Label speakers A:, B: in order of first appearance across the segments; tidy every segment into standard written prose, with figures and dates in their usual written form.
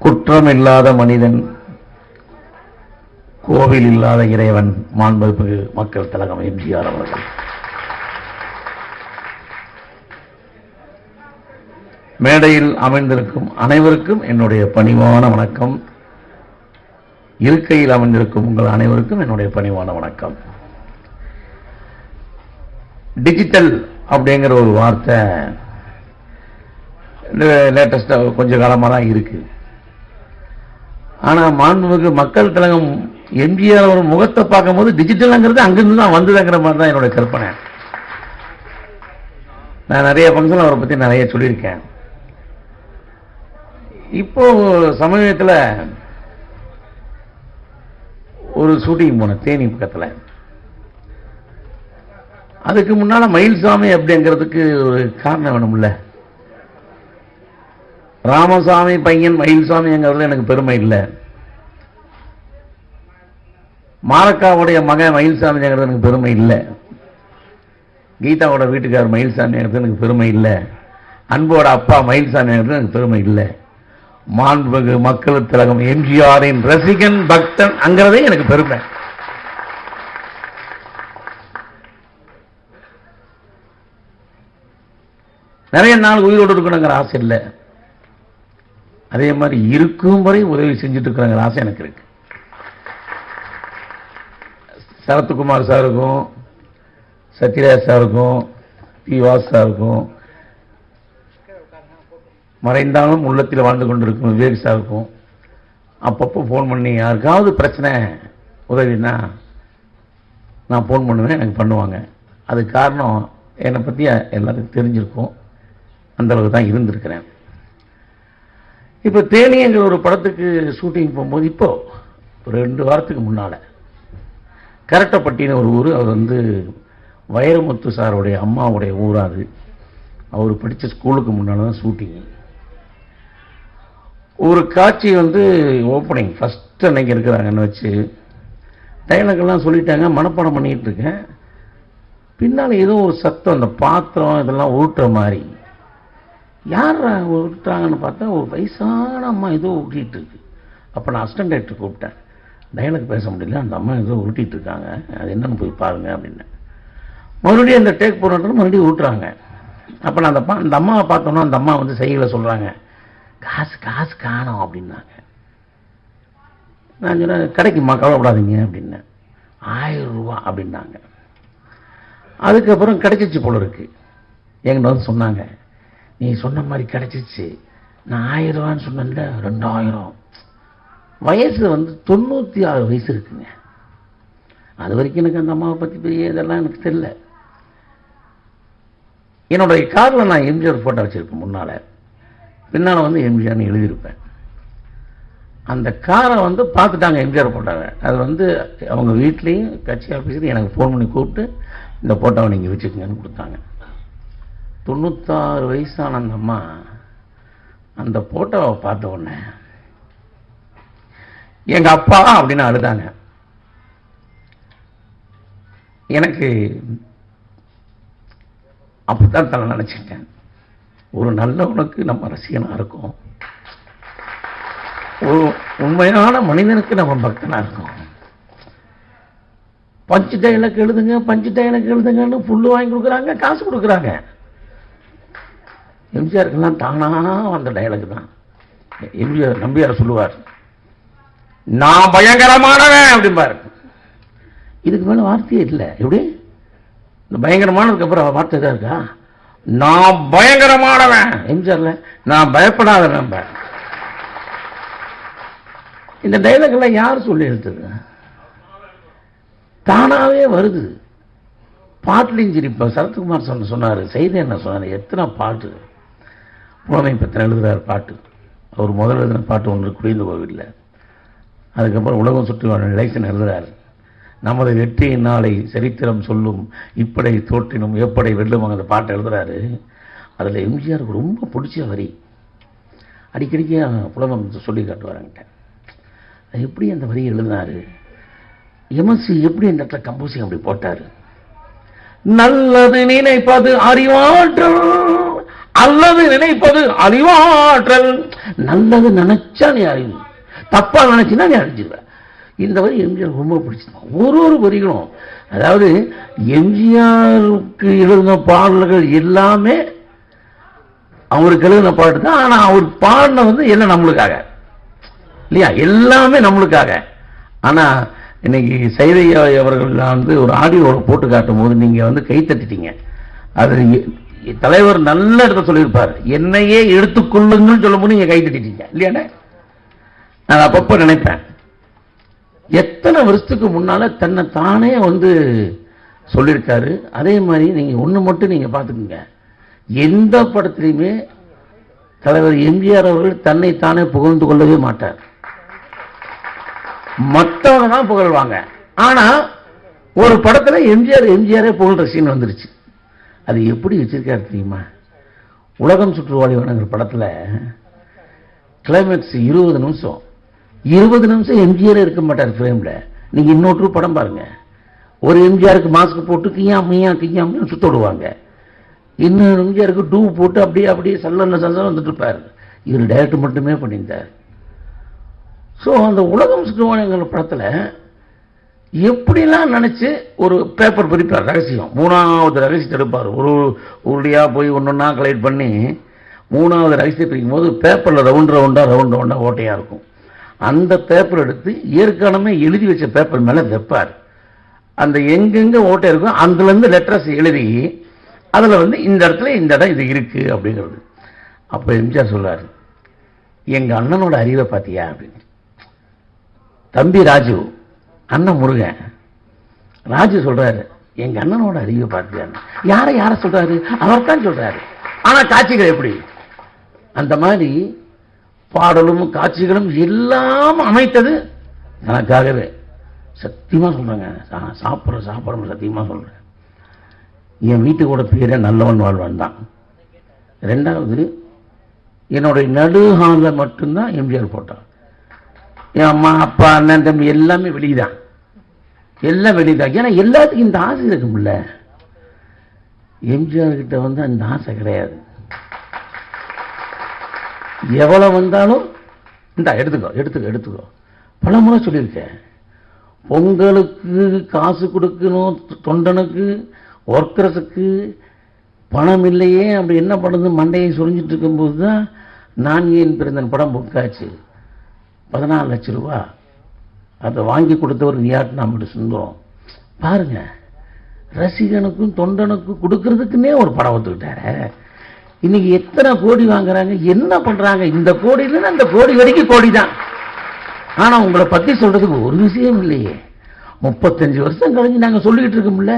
A: குற்றம் இல்லாத மனிதன், கோவில் இல்லாத இறைவன், மாண்புமிகு மக்கள் திலகம் எம்ஜிஆர் அவர்கள். மேடையில் அமைந்திருக்கும் அனைவருக்கும் என்னுடைய பணிவான வணக்கம். இருக்கையில் அமைந்திருக்கும் உங்கள் அனைவருக்கும் என்னுடைய பணிவான வணக்கம். டிஜிட்டல் அப்படிங்கிற ஒரு வார்த்தை லேட்டஸ்டா கொஞ்ச காலமாக தான் இருக்கு. ஆனா மாண்புமிகு மக்கள் திலகம் எம்ஜிஆர் ஒரு முகத்தை பார்க்கும் போது டிஜிட்டல்ங்கிறது அங்கிருந்து தான் வந்ததுங்கிற மாதிரி தான் என்னுடைய கற்பனை. நான் நிறைய ஃபங்க்ஷன் அவரை பத்தி நிறைய சொல்லியிருக்கேன். இப்போ சமீபத்தில் ஒரு ஷூட்டிங் போனேன் தேனி பக்கத்தில். அதுக்கு முன்னால மயில்சாமி அப்படிங்கிறதுக்கு ஒரு காரணம் வேணும்ல. ராமசாமி பையன் மயில்சாமிங்கிறதுல எனக்கு பெருமை இல்லை. மாரக்காவுடைய மகன் மயில்சாமிங்கிறது எனக்கு பெருமை இல்லை. கீதாவோட வீட்டுக்காரர் மயில்சாமிங்கிறது எனக்கு பெருமை இல்லை. அன்போட அப்பா மயில்சாமிங்கிறது எனக்கு பெருமை இல்லை. மாண்புமிகு மக்கள் திலகம் எம்ஜிஆரின் ரசிகன் பக்தன் அங்கிறதே எனக்கு பெருமை. நிறைய நாள் உயிரோடு இருக்கணுங்கிற ஆசை இல்லை. அதே மாதிரி இருக்கும் வரை உதவி செஞ்சுட்டு இருக்கிற ஆசை எனக்கு இருக்கு. சரத்குமார் சாருக்கும், சத்யராஜ் சாருக்கும், பி வாஸ் சாருக்கும், மறைந்தாலும் உள்ளத்தில் வாழ்ந்து கொண்டிருக்கும் விவேக் சாருக்கும் அப்பப்போ ஃபோன் பண்ணி யாருக்காவது பிரச்சனை உதவினா நான் ஃபோன் பண்ணுவேன், எனக்கு பண்ணுவாங்க. அது காரணம் என்னை பற்றி எல்லாத்துக்கும் தெரிஞ்சிருக்கும். அந்த அளவுக்கு தான் இருந்திருக்கிறேன். இப்போ தேனிங்கிற ஒரு படத்துக்கு ஷூட்டிங் போகும்போது இப்போ ஒரு 2 வாரத்துக்கு முன்னால் கரட்டப்பட்டின்னு ஒரு ஊர். அவர் வைரமுத்து சாருடைய அம்மாவுடைய ஊராது. அவர் படித்த ஸ்கூலுக்கு முன்னால் தான் ஷூட்டிங்கு. ஒரு காட்சி ஓப்பனிங் ஃபஸ்ட்டு அன்னைக்கு இருக்கிறாங்கன்னு வச்சு டைலாக்லாம் சொல்லிட்டாங்க. மனப்பாடம் பண்ணிகிட்டு இருக்கேன். பின்னால் ஏதோ ஒரு சத்தம், அந்த பாத்திரம் இதெல்லாம் ஊட்டுற மாதிரி. யார் விட்டுறாங்கன்னு பார்த்தா ஒரு வயசான அம்மா ஏதோ உருட்டிகிட்டு இருக்கு. அப்போ நான் அசிஸ்டன்ட் டைரக்டர் கூப்பிட்டேன். டைலாக் பேச முடியல, அந்த அம்மா ஏதோ உருட்டிகிட்டு இருக்காங்க, அது என்னன்னு போய் பாருங்க அப்படின்னு. மறுபடியும் அந்த டேக் போடுறது மறுபடியும் ஊட்டுறாங்க. அப்போ நான் அந்த அம்மாவை பார்த்தோன்னா அந்த அம்மா செய்யல சொல்கிறாங்க, காசு காசு காணோம் அப்படின்னாங்க. நான் சொன்னேன், கிடைக்குமா கவலைப்படாதீங்க அப்படின்னேன். 1000 ரூபா அப்படின்னாங்க. அதுக்கப்புறம் கிடைச்சிச்சு போல இருக்கு. என்கிட்ட சொன்னாங்க, நீ சொன்ன மாதிரி கிடைச்சிச்சு, நான் 1000 ரூபான்னு சொன்னேன்ல, 2000. வயசு 96 வயசு இருக்குங்க. அது வரைக்கும் எனக்கு அந்த அம்மாவை பற்றி பெரிய இதெல்லாம் எனக்கு தெரியல. என்னுடைய காரில் நான் எம்ஜிஆர் ஃபோட்டோ வச்சுருப்பேன். முன்னால் பின்னால் எம்ஜிஆர்னு எழுதியிருப்பேன். அந்த காரை பார்த்துட்டாங்க எம்ஜிஆர் ஃபோட்டோவை. அது அவங்க வீட்லேயும் கட்சி ஆஃபீஸில் எனக்கு ஃபோன் பண்ணி கூப்பிட்டு இந்த ஃபோட்டோவை நீங்கள் வச்சுக்கோங்கன்னு கொடுத்தாங்க. 96 வயசான அந்த அம்மா அந்த ஃபோட்டோவை பார்த்த உடனே எங்க அப்பா அப்படின்னு அழுதாங்க. எனக்கு அப்படித்தான் தலை நினைச்சிட்டேன். ஒரு நல்லவனுக்கு நம்ம ரசிகனா இருக்கும், ஒரு உண்மையான மனிதனுக்கு நம்ம பக்தனா இருக்கும். பஞ்சு டைலாக் எழுதுங்க, பஞ்சு டைலாக் எழுதுங்கன்னு புல்லு வாங்கி கொடுக்குறாங்க, காசு கொடுக்குறாங்க. எம்ஜிஆருக்கெல்லாம் தானா வந்த டைலாக் தான். எம்ஜிஆர் நம்பியார் சொல்லுவார், நான் பயங்கரமானவன் அப்படிம்பார். இதுக்கு மேல வார்த்தையே இல்லை. எப்படி இந்த பயங்கரமானதுக்கு அப்புறம் வார்த்தை தான் இருக்கா? நான் பயங்கரமானவன். எம்ஜிஆர்ல நான் பயப்படாதவன். இந்த டைலாக் எல்லாம் யார் சொல்லி எடுத்தது? தானாவே வருது. பாட்டுலையும் சரி. இப்போ சரத்குமார் சொன்னார், செய்தி என்ன சொன்னார், எத்தனை பாட்டு புலமை பத்திரம் எழுதுறாரு பாட்டு. அவர் முதல் எழுதின பாட்டு ஒன்று குடிந்த கோவிலில். அதுக்கப்புறம் உலகம் சுற்றி எலெக்ஷன் எழுதுறாரு. நமது வெற்றியின் நாளை சரித்திரம் சொல்லும், இப்படை தோற்றினும் எப்படை வெல்லும் அந்த பாட்டை எழுதுறாரு. அதில் எம்ஜிஆருக்கு ரொம்ப பிடிச்ச வரி அடிக்கடிக்கு புலகம் சொல்லி காட்டுவாருங்கிட்ட. எப்படி அந்த வரி எழுதினாரு, எம்எஸ்சி எப்படி இந்த இடத்துல கம்போசிங் அப்படி போட்டார். நல்லது நினைப்பது அறிவாற்றல், அல்லது நினைப்பது அறிவாற்றல். நல்லது நினைச்சா நீ அறிவு, தப்பா நினைச்சுன்னா நீ அழிஞ்சிருவ. இந்த வரி எம்ஜிஆர் ரொம்ப பிடிச்சிருந்தான். ஒரு வரிகளும், அதாவது எம்ஜிஆருக்கு எழுதின பாடல்கள் எல்லாமே அவருக்கு எழுதின பாட்டு தான். ஆனா அவர் பாடின என்ன நம்மளுக்காக இல்லையா, எல்லாமே நம்மளுக்காக. ஆனா இன்னைக்கு சைதையா அவர்கள் ஒரு ஆடியோட போட்டு காட்டும் போது நீங்க கை தட்டிட்டீங்க. அது தலைவர் நல்ல இடத்த சொல்லியிருப்பார், என்னையே எடுத்துக்கொள்ளுங்கள் சொல்லும் போது நீங்க கை தட்டிட்டீங்க இல்லையானே. நான் அப்பப்ப நினைப்பேன், எத்தனை வருஷத்துக்கு முன்னால தன்னை தானே சொல்லியிருக்காரு. அதே மாதிரி நீங்க ஒண்ணு மட்டும் நீங்க பார்த்துக்குங்க, எந்த படத்திலையுமே தலைவர் எம்ஜிஆர் அவர்கள் தன்னை தானே புகழ்ந்து கொள்ளவே மாட்டார், மற்றவங்க தான் புகழ்வாங்க. ஆனா ஒரு படத்துல எம்ஜிஆரே புகழ்ற சீன் வந்துருச்சு. அது எப்படி வச்சிருக்காரு தெரியுமா? உலகம் சுற்றுவாளிவானங்கிற படத்துல கிளைமேக்ஸ் 20 நிமிஷம், 20 நிமிஷம் எம்ஜிஆரே இருக்க மாட்டார் ஃப்ரேம்ல. நீங்க இன்னொரு படம் பாருங்க, ஒரு எம்ஜிஆருக்கு மாஸ்க் போட்டு கியா மியா சுத்த விடுவாங்க, இன்னொரு எம்ஜிஆருக்கு டூ போட்டு அப்படியே சல்ல வந்துட்டு இருப்பார். இவர் டைரக்ட் மட்டுமே பண்ணியிருந்தார். ஸோ அந்த உலகம் சுற்றுவாளிங்கிற படத்துல எப்படிலாம் நினைச்சு ஒரு பேப்பர் பிரிப்பார், ரகசியம், 3வது ரகசியத்தை எடுப்பார். ஒரு உருளையா போய் ஒன்னொன்னா கலெக்ட் பண்ணி 3வது ரகசியத்தை பிரிக்கும் போது பேப்பர்ல ரவுண்டா ஓட்டையா இருக்கும். அந்த பேப்பர் எடுத்து ஏற்கனவே எழுதி வச்ச பேப்பர் மேல வைப்பார். அந்த எங்கெங்க ஓட்டை இருக்கும் அதுல இருந்து லெட்டர்ஸ் எழுதி அதுல இந்த இடத்துல இந்த இடம் இது இருக்கு அப்படிங்கிறது. அப்ப எம்ஜிஆர் சொல்றாரு, எங்க அண்ணனோட அறிவை பாத்தியா அப்படின்னு. தம்பி ராஜு, அண்ணன் முருகன், ராஜு சொல்றாரு, எங்க அண்ணனோட அறிவை பார்த்தியா. யார சொல்றாரு? அவர் தான் சொல்றாரு. ஆனா காட்சிகள் எப்படி? அந்த மாதிரி பாடலும் காட்சிகளும் எல்லாம் அமைத்தது எனக்காகவே. சத்தியமா சொல்றேங்க, சாப்பிட்ற சத்தியமா சொல்றேன். என் வீட்டுக்கூட பேரே நல்லவன் வாழ்வான் தான். 2வது என்னுடைய நடுஹால மட்டும்தான் எம்ஜிஆர் போட்டான். என் அம்மா அப்பா அண்ணன் தம்பி எல்லாமே வெளியதான், எல்லாம் வெளியதான். ஏன்னா எல்லாத்துக்கும் இந்த ஆசை இருக்கும்ல, எம்ஜிஆர் கிட்ட அந்த ஆசை கிடையாது. எவ்வளவு வந்தாலும் இந்த எடுத்துக்கோ. பல முறை சொல்லியிருக்கேன், பொங்கலுக்கு காசு கொடுக்கணும், தொண்டனுக்கு ஒர்க்கர்ஸுக்கு பணம் இல்லையே, அப்படி என்ன பண்ணுது மண்டையை சொரிஞ்சிட்டு இருக்கும்போது தான் நான் ஏன் பிறந்தன் படம் புக் ஆச்சு. 14 லட்சம் ரூபா அதை வாங்கி கொடுத்தவர் நியாட்நாமட்டு சுந்தரம். பாருங்க, ரசிகனுக்கும் தொண்டனுக்கும் கொடுக்கறதுக்குன்னே ஒரு படம் ஒத்துக்கிட்டாரு. இன்னைக்கு எத்தனை கோடி வாங்குறாங்க, என்ன பண்றாங்க? இந்த கோடியில அந்த கோடி வரைக்கும் கோடி தான். ஆனா உங்களை பத்தி சொல்றதுக்கு ஒரு விஷயம் இல்லையே. 35 வருஷம் கழிஞ்சு நாங்க சொல்லிக்கிட்டு இருக்கோம்ல.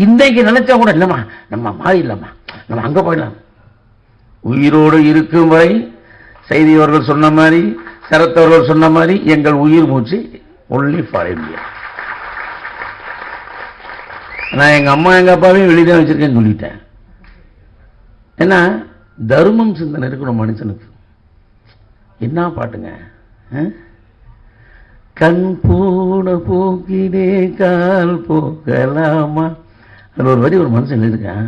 A: இன்னைக்கு நினைச்சா கூட இல்லம்மா, நம்ம மாறி இல்லம்மா, நம்ம அங்க போயிடலாம். உயிரோடு இருக்கும் வரை செய்தி அவர்கள் சொன்ன மாதிரி, சரத் அவர்கள் சொன்ன மாதிரி, எங்கள் உயிர் மூச்சு ஒன்லி ஃபார் இந்தியா. நான் எங்க அம்மா எங்க அப்பாவையும் வெளியே வச்சிருக்கேன்னு சொல்லிட்டேன். ஏன்னா தர்மம் சிந்தனை இருக்கணும் மனுஷனுக்கு. என்ன பாட்டுங்க, கண் போன போக்கினே கால் போகலாமா, அது ஒரு வரி ஒரு மனுஷன் எழுதிருக்கான்.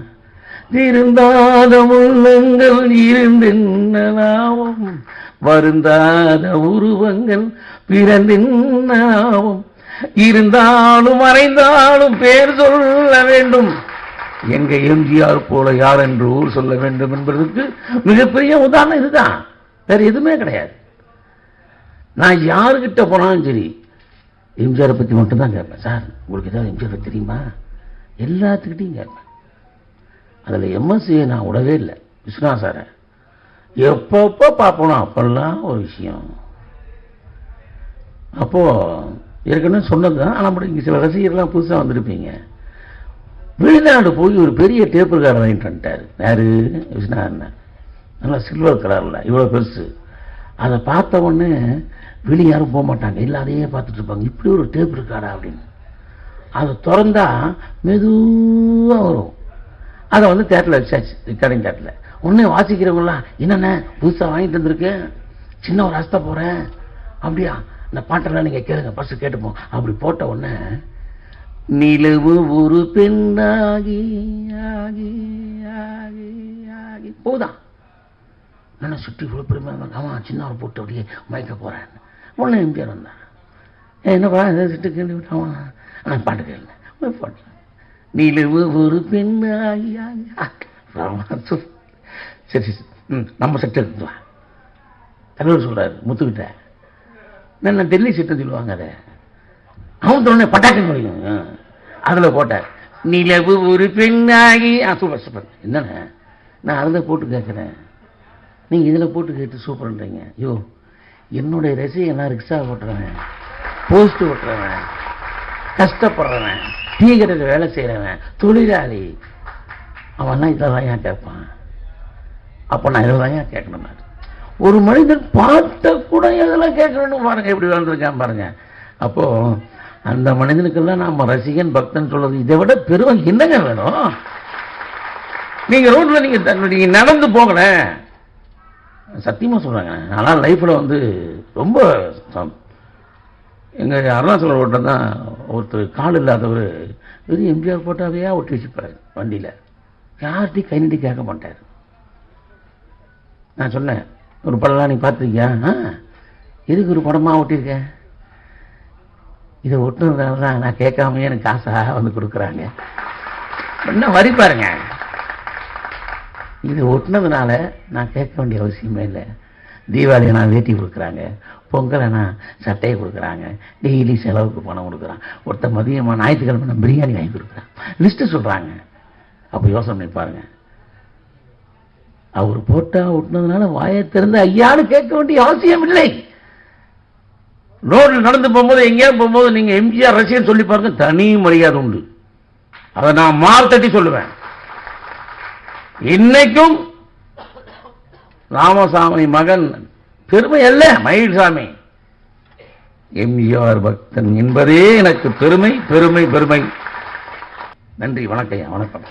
A: திருந்தாத உள்ளங்கள் இருந்தென்னாவும், வருந்தாத உருவங்கள் பிறந்தென்னாவும், இருந்தாலும் மறைந்தாலும் பேர் சொல்ல வேண்டும், எங்க எம்ஜிஆர் போல யார் என்று ஊர் சொல்ல வேண்டும் என்பதற்கு மிகப்பெரிய உதாரணம் இதுதான், வேற எதுவுமே கிடையாது. நான் யாருக்கிட்ட போனாலும் சரி எம்ஜிஆரை பத்தி மட்டும்தான் கேட்பேன். சார் உங்களுக்கு ஏதாவது எம்ஜிஆர் பத்தி தெரியுமா? எல்லாத்துக்கிட்டையும் கேட்பேன். அதுல எம்எஸ்சியை நான் விடவே இல்லை. விஸ்வநாத் சாரை எப்பப்போ பார்ப்போம், அப்பெல்லாம் ஒரு விஷயம். அப்போ ஏற்கனவே சொன்னதுதான். ஆனால் இங்கே சில ரசிகர்லாம் புதுசாக வந்திருப்பீங்க. வெளிநாடு போய் ஒரு பெரிய டேப்பு கார்டு வாங்கிட்டு வந்துட்டார். யாரு? விஸ்வநாதன். நல்லா சில்வர் கலரில் இவ்வளோ பெருசு. அதை பார்த்த உடனே வெளியே யாரும் போக மாட்டாங்க, இல்லை அதையே பார்த்துட்டு இருப்பாங்க. இப்படி ஒரு டேப் இருக்காடா அப்படின்னு. அதை திறந்தா மெதுவாக வரும். அதை தேட்டரில் வச்சாச்சு, ரெக்கார்டிங் தேட்டரில். உடனே வாசிக்கிறவங்களாம், என்னென்ன புதுசாக வாங்கிட்டு வந்திருக்கேன், சின்ன ஒரு அஸ்தா போகிறேன், அப்படியா இந்த பாட்டெல்லாம் நீங்கள் கேளுங்க, ஃபஸ்ட்டு கேட்டுப்போம். அப்படி போட்ட உடனே நிலவு ஒரு பெண்ணாகி ஆகி ஆகி ஆகி போதான் நான் சுற்றி இவ்வளோ பெருமை ஆமாம் சின்ன போட்டு அப்படியே மயக்க போகிறேன் உடனே எம்ஜிஆர் வந்தான் என்னப்பா இதை சிட்டு கேள்வி விட்டான் ஆனால் பாட்டு கேள்வி பாட்டு நிலவு ஒரு பெண்ணாகி ஆகி சரி நம்ம செட்டு எடுத்துக்கலாம் தலைவர் சொல்கிறாரு முத்துக்கிட்ட நான் டெல்லி செட்டுன்னு சொல்லுவாங்க அதை அவன் தோணே பட்டாக்கு முடியும் அதில் போட்டார் நிலவு ஒரு பெண்ணாகி சூப்பர் சூப்பர் என்னண்ணே நான் அதில் போட்டு கேட்குறேன் நீங்கள் இதில் போட்டு கேட்டு சூப்பர்ன்றீங்க ஐயோ என்னுடைய ரசிகை நான் ரிக்ஷா ஓட்டுறவன் போஸ்ட் ஓட்டுறவன் கஷ்டப்படுறவன் டீ கடையில் வேலை செய்கிறவன் தொழிலாளி அவன்லாம் இதில் தான் ஏன் கேட்பான் அப்போ நான் இதில் தான் ஏன் கேட்கணும் நான் ஒரு மனிதன் பாட்டை கூட இதெல்லாம் கேட்கணும்னு பாருங்கள் எப்படி வாழ்ந்துருக்கான் பாருங்கள் அப்போது அந்த மனிதனுக்கெல்லாம் நாம் ரசிகன் பக்தன் சொல்றது இதை விட பெருமை என்னங்க வேணும் நீங்கள் ரோட்டில் நீங்கள் நடந்து போகல சத்தியமாக சொல்கிறாங்க ஆனால் லைஃப்பில் வந்து ரொம்ப எங்கள் அருணாச்சல ரோட்டில் தான் ஒருத்தர் கால் இல்லாதவர் வெறும் எம்ஜிஆர் போட்டாவையா ஒட்டி வச்சுப்பார் வண்டியில் யார்கிட்டையும் கை நீட்டி கேட்க மாட்டார் நான் சொன்னேன் ஒரு படம்லாம் நீ பார்த்துருக்கியா எதுக்கு ஒரு படமாக ஒட்டியிருக்கேன் இதை ஒட்டுனதுனால தான் நான் கேட்காமையே எனக்கு காசாக வந்து கொடுக்குறாங்க என்ன வரி பாருங்க இது ஒட்டினதுனால நான் கேட்க வேண்டிய அவசியமே இல்லை தீபாவளி நான் வேட்டி கொடுக்குறாங்க பொங்கலை நான் சட்டையை கொடுக்குறாங்க டெய்லி செலவுக்கு பணம் கொடுக்குறான் ஒருத்தர் மதியமாக ஞாயிற்றுக்கிழமை நான் பிரியாணி வாங்கி கொடுக்குறான் லிஸ்ட்டு சொல்கிறாங்க அப்போ யோசனை பண்ணி பாருங்க அவர் போட்டா ஒட்டினதுனால வாயை திறந்து ஐயான்னு கேட்க வேண்டிய அவசியம் இல்லை ரோடில் நடந்து போகும்போது எங்கேயாவது போகும்போது நீங்க எம்ஜிஆர் ரசிகன் சொல்லி பாருங்க தனி மரியாதை உண்டு அதை நான் மார் தட்டி சொல்லுவேன் இன்னைக்கும் ராமசாமி மகன் பெருமை அல்ல மயில்சாமி எம்ஜிஆர் பக்தன் என்பதே எனக்கு பெருமை பெருமை பெருமை நன்றி வணக்கம்.